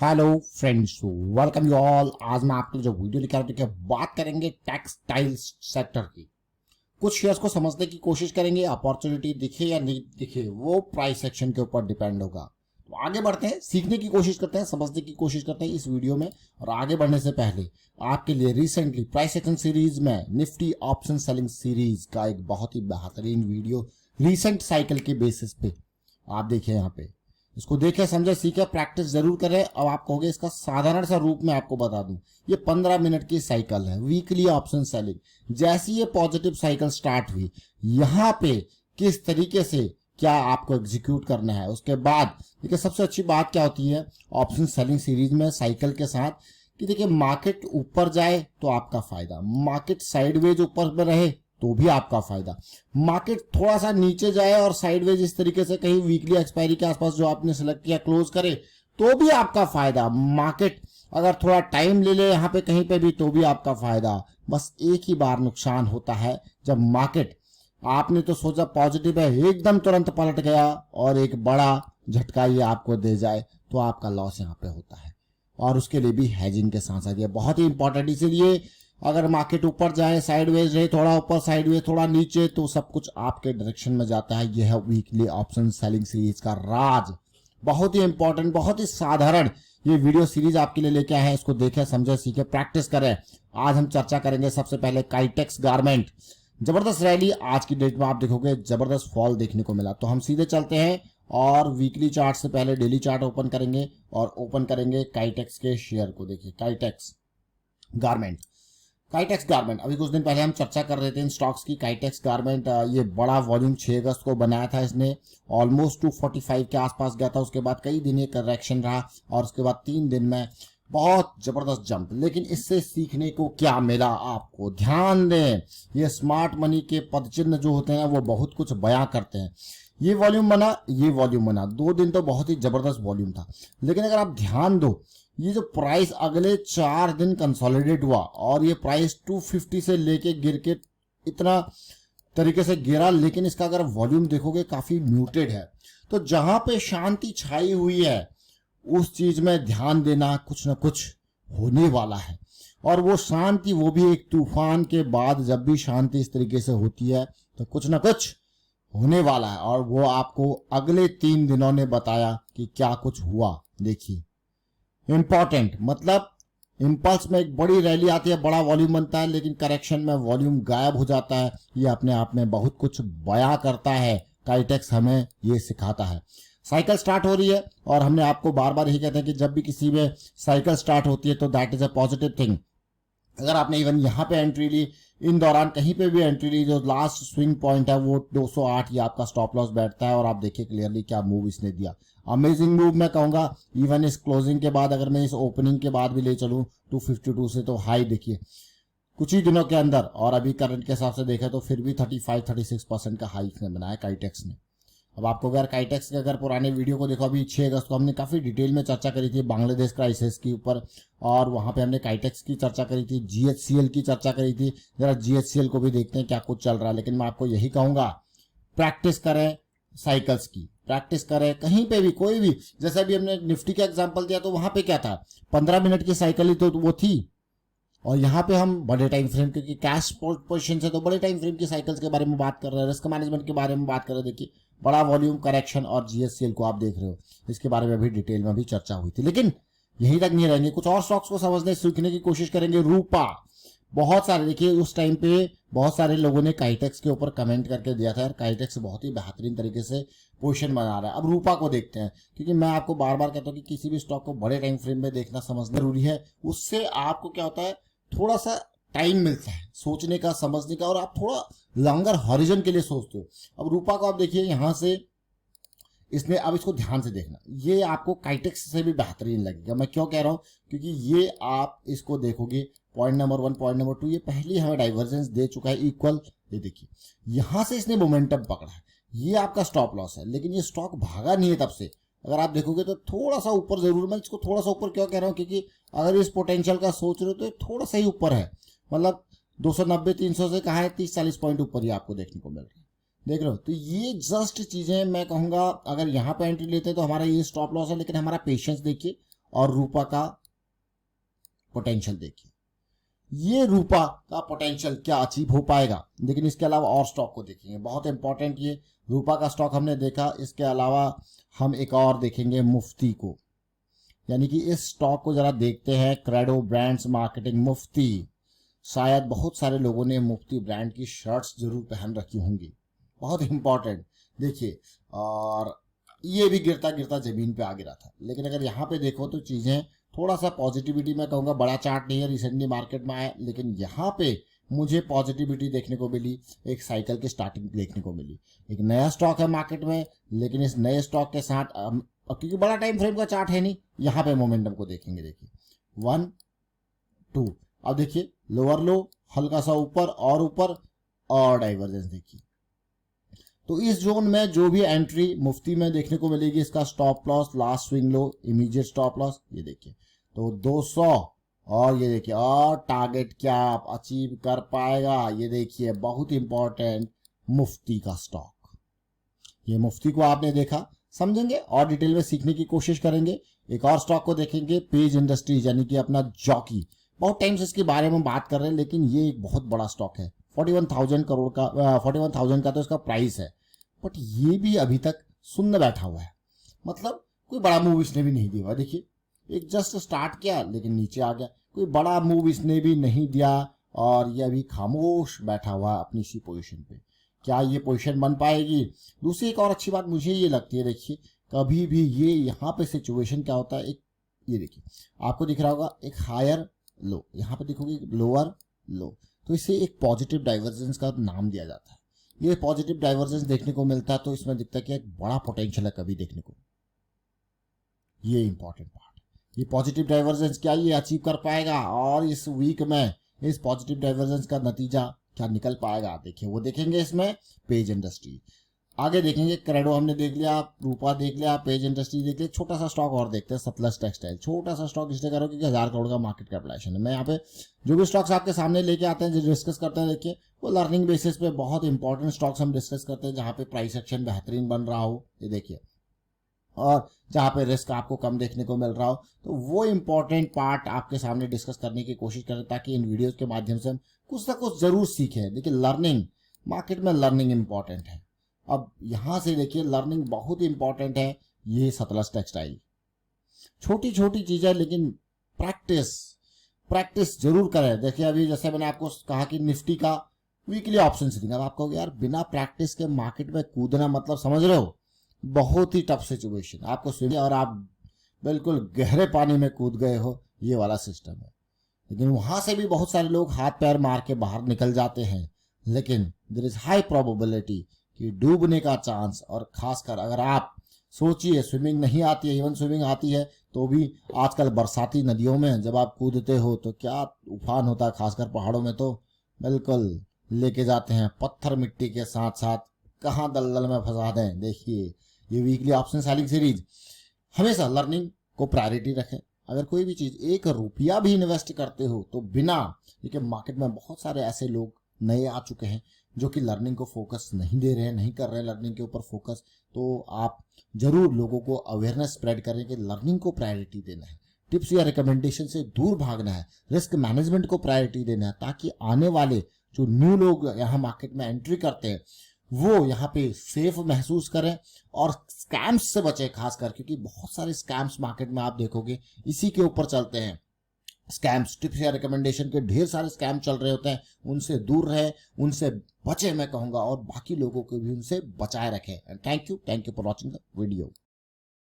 Hello friends, welcome you all. आज मैं आपके लिए जो वीडियो लेकर आया हूं, बात करेंगे टेक्सटाइल सेक्टर की। कुछ शेयर्स को समझने की कोशिश करेंगे, अपॉर्चुनिटी दिखे या नहीं दिखे वो प्राइस एक्शन के ऊपर डिपेंड होगा। तो आगे बढ़ते हैं, सीखने की कोशिश करते हैं, समझने की कोशिश करते हैं इस वीडियो में। और आगे बढ़ने से पहले आपके लिए रिसेंटली प्राइस एक्शन सीरीज में निफ्टी ऑप्शन सेलिंग सीरीज का एक बहुत ही बेहतरीन वीडियो रिसेंट साइकिल के बेसिस पे आप देखिए। यहाँ पे इसको देखे, समझे, सीखे, प्रैक्टिस जरूर करें। अब आप कहोगे इसका साधारण सा रूप में आपको बता दूं, ये 15 मिनट की साइकिल है, वीकली ऑप्शन सेलिंग। जैसी ये पॉजिटिव साइकिल स्टार्ट हुई, यहाँ पे किस तरीके से क्या आपको एग्जीक्यूट करना है, उसके बाद देखिए सबसे अच्छी बात क्या होती है ऑप्शन सेलिंग सीरीज में साइकिल के साथ, कि देखिए मार्केट ऊपर जाए तो आपका फायदा, मार्केट साइडवेज ऊपर में रहे तो भी आपका फायदा, मार्केट थोड़ा सा नीचे जाए और साइडवेज इस तरीके से कहीं वीकली एक्सपायरी के आसपास जो आपने सिलेक्ट किया क्लोज करे तो भी आपका फायदा, मार्केट अगर थोड़ा टाइम ले ले यहाँ पे कहीं पे भी तो भी आपका फायदा। बस एक ही बार नुकसान होता है जब मार्केट आपने तो सोचा पॉजिटिव है, एकदम तुरंत पलट गया और एक बड़ा झटका ये आपको दे जाए तो आपका लॉस यहाँ पे होता है। और उसके लिए भी हैजिंग के साथ साथ ये बहुत ही इंपॉर्टेंट। इसीलिए अगर मार्केट ऊपर जाए, साइडवेज रहे, थोड़ा ऊपर साइडवेज थोड़ा नीचे, तो सब कुछ आपके डायरेक्शन में जाता है। यह है वीकली ऑप्शन सेलिंग सीरीज का राज। बहुत ही इंपॉर्टेंट, बहुत ही साधारण ये वीडियो सीरीज आपके लिए लेके आए हैं। इसको देखें, समझे, सीखे, प्रैक्टिस करें। आज हम चर्चा करेंगे सबसे पहले काइटेक्स गारमेंट। जबरदस्त रैली आज की डेट में आप देखोगे, जबरदस्त फॉल देखने को मिला। तो हम सीधे चलते हैं और वीकली चार्ट से पहले डेली चार्ट ओपन करेंगे और ओपन करेंगे काइटेक्स के शेयर को। देखिए काइटेक्स गारमेंट, काइटेक्स गारमेंट अभी कुछ दिन पहले हम चर्चा कर रहे थे इन स्टॉक्स की। काइटेक्स गारमेंट ये बड़ा वॉल्यूम 6 अगस्त को बनाया था इसने, ऑलमोस्ट 245 के आसपास गया था। उसके बाद कई दिन ये करेक्शन रहा और उसके बाद 3 दिन में बहुत जबरदस्त जंप। लेकिन इससे सीखने को क्या मिला आपको, ध्यान दें। ये स्मार्ट मनी के पदचिन्ह जो होते हैं वो बहुत कुछ बयां करते हैं। ये वॉल्यूम बना, ये वॉल्यूम बना, 2 दिन तो बहुत ही जबरदस्त वॉल्यूम था। लेकिन अगर आप ध्यान दो, ये जो प्राइस अगले 4 दिन कंसोलिडेट हुआ और ये प्राइस 250 से लेके गिर के इतना तरीके से गिरा, लेकिन इसका अगर वॉल्यूम देखोगे काफी म्यूटेड है। तो जहां पे शांति छाई हुई है उस चीज में ध्यान देना, कुछ ना कुछ होने वाला है। और वो शांति, वो भी एक तूफान के बाद जब भी शांति इस तरीके से होती है तो कुछ ना कुछ होने वाला है। और वो आपको अगले 3 दिनों ने बताया कि क्या कुछ हुआ। देखिए इंपॉर्टेंट, मतलब इंपल्स में एक बड़ी रैली आती है, बड़ा वॉल्यूम बनता है, लेकिन करेक्शन में वॉल्यूम गायब हो जाता है। ये अपने आप में बहुत कुछ बयां करता है। काइटेक्स हमें ये सिखाता है। साइकिल स्टार्ट हो रही है और हमने आपको बार बार यही कहते हैं कि जब भी किसी में साइकिल स्टार्ट होती है तो that is a positive thing. अगर आपने इवन यहाँ पे एंट्री ली, इन दौरान कहीं पे भी एंट्री ली, जो लास्ट स्विंग पॉइंट है वो 208 ये आपका स्टॉप लॉस बैठता है। और आप देखिए क्लियरली क्या मूव इसने दिया, अमेजिंग मूव मैं कहूंगा। इवन इस क्लोजिंग के बाद, अगर मैं इस ओपनिंग के बाद भी ले चलूं 252 से, तो हाई देखिए कुछ ही दिनों के अंदर, और अभी करंट के हिसाब से देखें तो फिर भी 35-36% का हाई इसने बनाया काइटेक्स ने। अब आपको अगर काइटेक्स के अगर पुराने वीडियो को देखो, अभी 6 अगस्त को हमने काफी डिटेल में चर्चा करी थी बांग्लादेश क्राइसिस के ऊपर, और वहां पे हमने काइटेक्स की चर्चा करी थी, जीएचसीएल की चर्चा करी थी। जरा जीएचसीएल को भी देखते हैं क्या कुछ चल रहा है। लेकिन मैं आपको यही कहूंगा, प्रैक्टिस करें साइकिल्स की, प्रैक्टिस करें कहीं पे भी, कोई भी। जैसे अभी हमने निफ्टी का एग्जांपल दिया तो वहां पे क्या था, 15 मिनट की साइकिल ही तो वो थी। और यहाँ पे हम बड़े टाइम फ्रेम, क्योंकि कैश पोजीशन से तो बड़े टाइम फ्रेम की साइकिल्स के बारे में बात कर रहे हैं, रिस्क मैनेजमेंट के बारे में बात कर रहे हैं। देखिए बड़ा वॉल्यूम करेक्शन और जीएससीएल को आप देख रहे हो, इसके बारे में भी डिटेल में भी चर्चा हुई थी। लेकिन यहीं तक नहीं रहेंगे, कुछ और स्टॉक्स को समझने सीखने की कोशिश करेंगे। रूपा, बहुत सारे, देखिए उस टाइम पे बहुत सारे लोगों ने काइटेक्स के ऊपर कमेंट करके दिया था यार काइटेक्स बहुत ही बेहतरीन तरीके से पोजीशन बना रहा है। अब रूपा को देखते हैं, क्योंकि मैं आपको बार बार कहता हूँ कि किसी भी स्टॉक को बड़े टाइम फ्रेम में देखना समझना जरूरी है। उससे आपको क्या होता है, थोड़ा सा टाइम मिलता है सोचने का, समझने का, और आप थोड़ा लॉन्गर हॉरिजन के लिए सोचते हो। अब रूपा को आप देखिए, यहां से इसने, अब इसको ध्यान से देखना, ये आपको काइटेक्स से भी बेहतरीन लगेगा। मैं क्यों कह रहा हूं, क्योंकि ये आप इसको देखोगे, पॉइंट नंबर 1, पॉइंट नंबर 2, ये पहले हमें डाइवर्जेंस दे चुका है इक्वल। ये देखिए यहां से इसने मोमेंटम पकड़ा है, ये आपका स्टॉप लॉस है, लेकिन ये स्टॉक भागा नहीं है तब से। अगर आप देखोगे तो थोड़ा सा ऊपर जरूर, मैं इसको थोड़ा सा ऊपर क्यों कह रहा हूं, क्योंकि अगर इस पोटेंशियल का सोच रहे हो तो थोड़ा सा ही ऊपर है, मतलब 290-300 से कहा है 30-40 पॉइंट ऊपर ही आपको देखने को मिल रहा है। देख रहे हो, तो ये जस्ट चीजें मैं कहूंगा, अगर यहाँ पे एंट्री लेते हैं तो हमारा ये स्टॉप लॉस है, लेकिन हमारा पेशेंस देखिए और रूपा का पोटेंशियल देखिए, ये रूपा का पोटेंशियल क्या अचीव हो पाएगा। लेकिन इसके अलावा और स्टॉक को देखेंगे, बहुत इंपॉर्टेंट ये रूपा का स्टॉक हमने देखा। इसके अलावा हम एक और देखेंगे मुफ्ती को, यानी कि इस स्टॉक को जरा देखते हैं। क्रेडो ब्रांड्स मार्केटिंग मुफ्ती, शायद बहुत सारे लोगों ने मुफ्ती ब्रांड की शर्ट्स जरूर पहन रखी होंगी, बहुत इंपॉर्टेंट देखिए। और ये भी गिरता गिरता जमीन पे आ गिरा था, लेकिन अगर यहाँ पे देखो तो चीजें थोड़ा सा पॉजिटिविटी, मैं कहूँगा बड़ा चार्ट नहीं है, रिसेंटली मार्केट में आया, लेकिन यहाँ पे मुझे पॉजिटिविटी देखने को मिली, एक साइकिल की स्टार्टिंग देखने को मिली। एक नया स्टॉक है मार्केट में, लेकिन इस नए स्टॉक के साथ क्योंकि बड़ा टाइम फ्रेम का चार्ट है नहीं, यहाँ पे मोमेंटम को देखेंगे। देखिए 1 2, अब देखिए लोअर लो, हल्का सा ऊपर और डाइवर्जेंस देखिए। तो इस जोन में जो भी एंट्री मुफ्ती में देखने को मिलेगी, इसका stop loss, last swing low, immediate stop loss, ये देखिए तो 200, और ये देखिए और टारगेट क्या आप अचीव कर पाएगा, ये देखिए बहुत इंपॉर्टेंट मुफ्ती का स्टॉक। ये मुफ्ती को आपने देखा, समझेंगे और डिटेल में सीखने की कोशिश करेंगे। एक और स्टॉक को देखेंगे, पेज इंडस्ट्रीज, यानी कि अपना जॉकी। बहुत टाइम से इसके बारे में बात कर रहे हैं, लेकिन ये एक बहुत बड़ा स्टॉक है, 41,000 करोड़ का, 41,000 का तो इसका प्राइस है, बट ये भी अभी तक सुन्न बैठा हुआ है, मतलब कोई बड़ा मूव इसने भी नहीं दिया। देखिए एक जस्ट स्टार्ट किया लेकिन नीचे आ गया, कोई बड़ा मूव इसने भी नहीं दिया, और ये अभी खामोश बैठा हुआ अपनी इसी पोजीशन पे। क्या ये पोजीशन बन पाएगी? दूसरी एक और अच्छी बात मुझे ये लगती है, देखिए कभी भी ये यहाँ पे सिचुएशन क्या होता है, एक ये देखिए आपको दिख रहा होगा एक हायर लो, यहाँ पे देखोगे लोअर लो, तो इसे एक पॉजिटिव डाइवर्जेंस का नाम दिया जाता है। ये पॉजिटिव डाइवर्जेंस देखने को मिलता है तो इसमें दिखता है कि एक बड़ा पोटेंशियल है कभी देखने को, ये इंपॉर्टेंट पार्ट। ये पॉजिटिव डाइवर्जेंस क्या ये अचीव कर पाएगा, और इस वीक में इस पॉजिटिव डाइवर्जेंस का नतीजा क्या निकल पाएगा, देखिए वो देखेंगे। इसमें पेज इंडस्ट्री आगे देखेंगे, क्रेडो हमने देख लिया, रूपा देख लिया, पेज इंडस्ट्री देख लिया। छोटा सा स्टॉक और देखते हैं, सतलज टेक्सटाइल। छोटा सा स्टॉक इसलिए करो क्योंकि 1000 करोड़ का मार्केट कैपिटलाइजेशन है। मैं यहाँ पे जो भी स्टॉक्स आपके सामने लेके आते हैं, जो डिस्कस करते हैं, देखिए वो लर्निंग बेसिस पे बहुत इंपॉर्टेंट स्टॉक्स हम डिस्कस करते हैं, जहाँ पे प्राइस एक्शन बेहतरीन बन रहा हो, ये देखिए, और जहाँ पे रिस्क आपको कम देखने को मिल रहा हो, तो वो इंपॉर्टेंट पार्ट आपके सामने डिस्कस करने की कोशिश करें, ताकि इन वीडियोस के माध्यम से हम कुछ ना कुछ जरूर सीखें। देखिए लर्निंग, मार्केट में लर्निंग इंपॉर्टेंट है। अब यहां से देखिए लर्निंग बहुत इंपॉर्टेंट है। ये सतलज टेक्सटाइल, छोटी छोटी चीजें, लेकिन प्रैक्टिस जरूर करें। देखिए अभी जैसे मैंने आपको कहा कि निफ्टी का वीकली ऑप्शन सीखना, अब आप कहोगे यार बिना प्रैक्टिस के मार्केट में कूदना, मतलब समझ रहे हो, बहुत ही टफ सिचुएशन, आपको स्विमिंग और आप बिल्कुल गहरे पानी में कूद गए हो, ये वाला सिस्टम है। लेकिन वहां से भी बहुत सारे लोग हाथ पैर मार के बाहर निकल जाते हैं, लेकिन देयर इज हाई प्रोबेबिलिटी कि डूबने का चांस, और खासकर अगर आप सोचिए स्विमिंग नहीं आती है, इवन स्विमिंग आती है तो भी आजकल बरसाती नदियों में जब आप कूदते हो तो क्या उफान होता है, खासकर पहाड़ों में तो बिल्कुल लेके जाते हैं पत्थर मिट्टी के साथ साथ, कहाँ दलदल में फंसा दें। देखिए ये वीकली ऑप्शन सेलिंग सीरीज, हमेशा लर्निंग को प्रायोरिटी रखें। अगर कोई भी चीज 1 रुपया भी इन्वेस्ट करते हो तो बिना, देखिए मार्केट में बहुत सारे ऐसे लोग नए आ चुके हैं जो कि लर्निंग को फोकस नहीं दे रहे हैं, नहीं कर रहे हैं लर्निंग के ऊपर फोकस। तो आप जरूर लोगों को अवेयरनेस स्प्रेड करें कि लर्निंग को प्रायोरिटी देना है, टिप्स या रिकमेंडेशन से दूर भागना है, रिस्क मैनेजमेंट को प्रायोरिटी देना है, ताकि आने वाले जो न्यू लोग यहाँ मार्केट में एंट्री करते हैं वो यहाँ पे सेफ महसूस करें और स्कैम्स से बचे, खासकर क्योंकि बहुत सारे स्कैम्स मार्केट में आप देखोगे इसी के ऊपर चलते हैं। स्कैम्स, टिप्स या रिकमेंडेशन के ढेर सारे स्कैम चल रहे होते हैं, उनसे दूर रहे, उनसे बचे मैं कहूंगा, और बाकी लोगों को भी उनसे बचाए रखें। Thank you for watching the video.